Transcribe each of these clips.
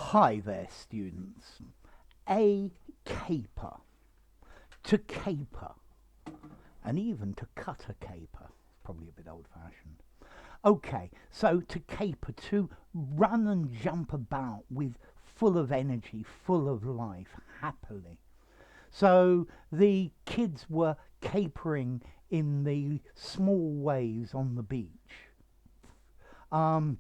Hi there, students. A caper. To caper. And even to cut a caper. Probably a bit old fashioned. Okay, so to caper, to run and jump about with full of energy, full of life, happily. So the kids were capering in the small waves on the beach. Um,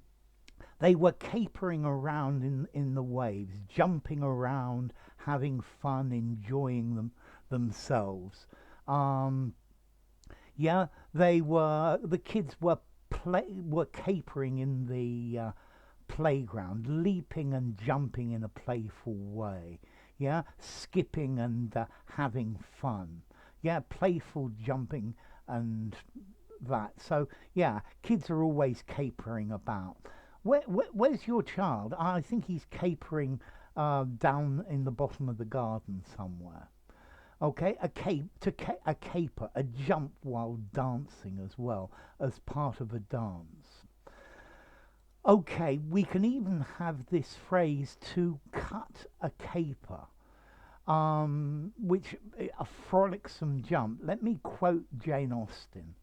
They were capering around in the waves, jumping around, having fun, enjoying themselves. Um, yeah, the kids were capering in the playground, leaping and jumping in a playful way. Yeah, skipping and having fun. Yeah, playful jumping and that. So yeah, kids are always capering about. Where's your child? I think he's capering down in the bottom of the garden somewhere. Okay, a caper, a jump while dancing as well as part of a dance. Okay, we can even have this phrase to cut a caper, which a frolicsome jump. Let me quote Jane Austen.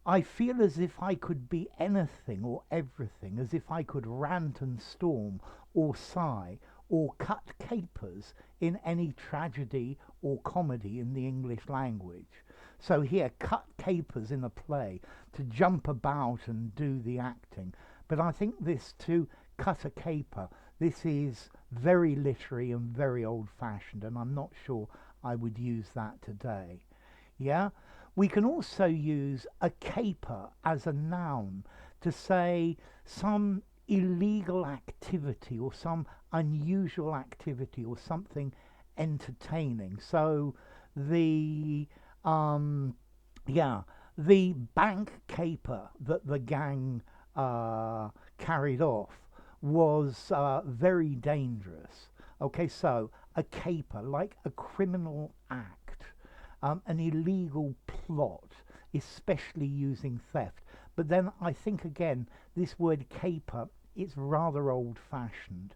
I feel as if I could be anything or everything, as if I could rant and storm, or sigh, or cut capers in any tragedy or comedy in the English language. So here, cut capers in a play, to jump about and do the acting. But I think this to cut a caper, this is very literary and very old fashioned, and I'm not sure I would use that today. Yeah? We can also use a caper as a noun to say some illegal activity or some unusual activity or something entertaining. So the um, yeah, the bank caper that the gang carried off was very dangerous. Okay, so a caper, like a criminal act, an illegal plot, especially using theft. But then I think again, this word caper is rather old fashioned.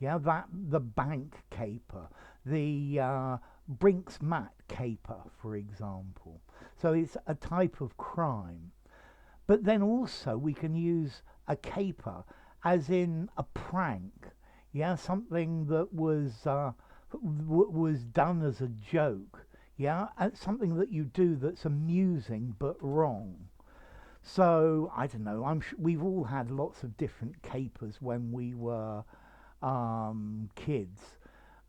Yeah, that the bank caper, the Brinks Mat caper, for example. So it's a type of crime. But then also we can use a caper as in a prank. Yeah, something that was done as a joke. Yeah, and something that you do that's amusing but wrong. So I don't know. We've all had lots of different capers when we were kids.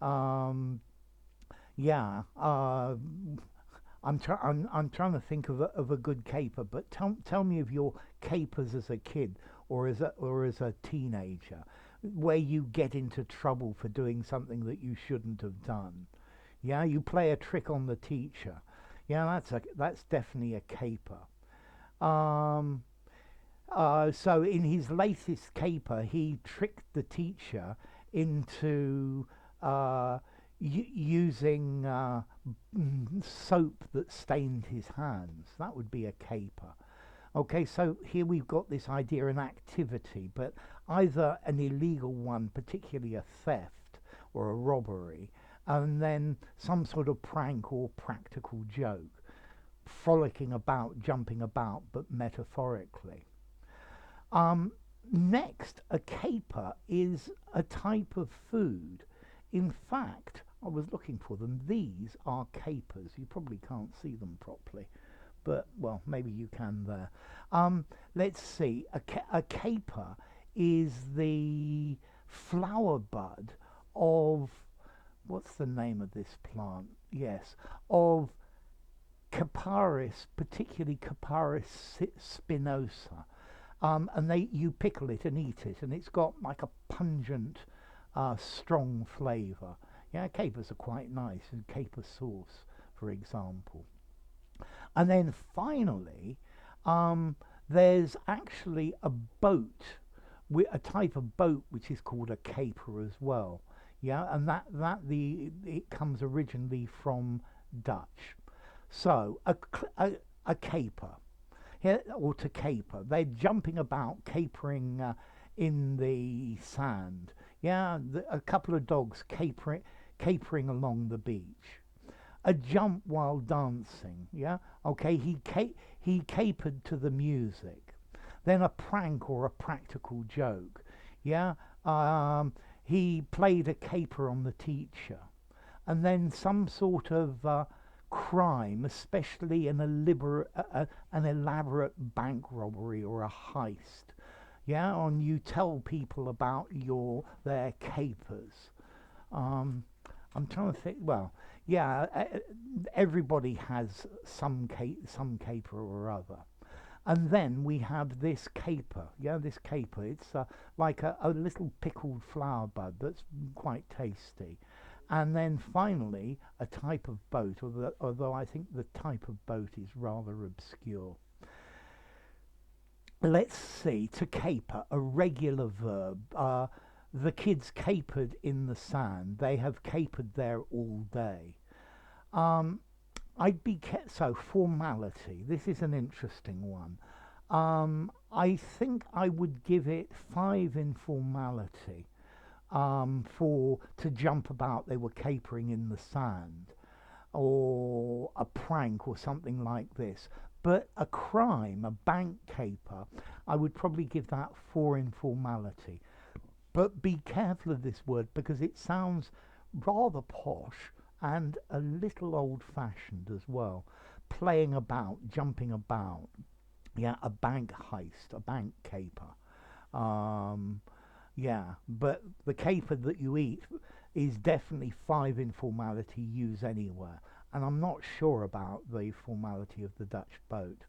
Um, yeah. I'm trying to think of a good caper, but tell me of your capers as a kid or as a teenager, where you get into trouble for doing something that you shouldn't have done. Yeah, you play a trick on the teacher. Yeah, that's definitely a caper. Um, so in his latest caper, he tricked the teacher into uh, using soap that stained his hands. That would be a caper. Okay, so here we've got this idea an activity, but either an illegal one, particularly a theft or a robbery, and then some sort of prank or practical joke, frolicking about, jumping about, but metaphorically. Um, Next, a caper is a type of food. In fact, I was looking for them. These are capers. You probably can't see them properly, but well, maybe you can there. Let's see. A caper is the flower bud of what's the name of this plant? Yes, of Caparis, particularly Caparis spinosa. And you pickle it and eat it, and it's got like a pungent, strong flavour. Yeah, capers are quite nice, and caper sauce, for example. And then finally, um, there's actually a boat, a type of boat which is called a caper as well. Yeah, and it comes originally from Dutch. So a caper, yeah, or to caper. They're jumping about, capering in the sand. Yeah, a couple of dogs capering along the beach. A jump while dancing. Yeah, okay. He capered to the music. Then a prank or a practical joke. Yeah, he played a caper on the teacher, and then some sort of crime, especially an elaborate bank robbery or a heist. Yeah, and you tell people about their capers. Um, I'm trying to think. Well, yeah, everybody has some caper or other. And then we have this caper. Yeah, this caper. It's like a little pickled flower bud that's quite tasty. And then finally, a type of boat, although I think the type of boat is rather obscure. Let's see, to caper, a regular verb. The kids capered in the sand. They have capered there all day. Um, so formality. This is an interesting one. I think I would give it 5 in formality. For to jump about, they were capering in the sand, or a prank or something like this. But a crime, a bank caper, I would probably give that 4 in formality. But be careful of this word because it sounds rather posh and a little old fashioned as well. Playing about, jumping about. Yeah, a bank heist, a bank caper. Um, yeah, but the caper that you eat is definitely 5 in formality, use anywhere. And I'm not sure about the formality of the Dutch boat.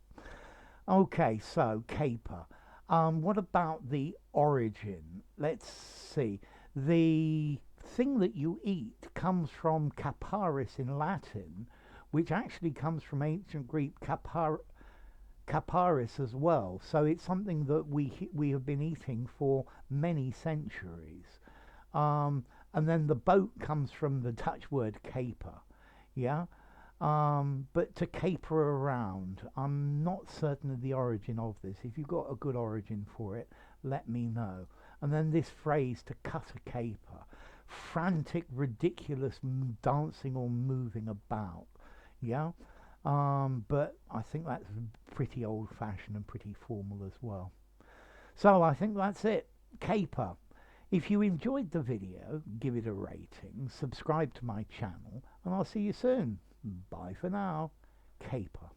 Okay, so caper. What about the origin? Let's see. The thing that you eat comes from caparis in Latin, which actually comes from ancient Greek caparis as well. So it's something that we have been eating for many centuries. Um, and then the boat comes from the Dutch word caper. Yeah. But to caper around, I'm not certain of the origin of this. If you've got a good origin for it, let me know. And then this phrase, to cut a caper, frantic, ridiculous dancing or moving about. Yeah. But I think that's pretty old fashioned and pretty formal as well. So I think that's it. Caper. If you enjoyed the video, give it a rating, subscribe to my channel, and I'll see you soon. Bye for now. Caper.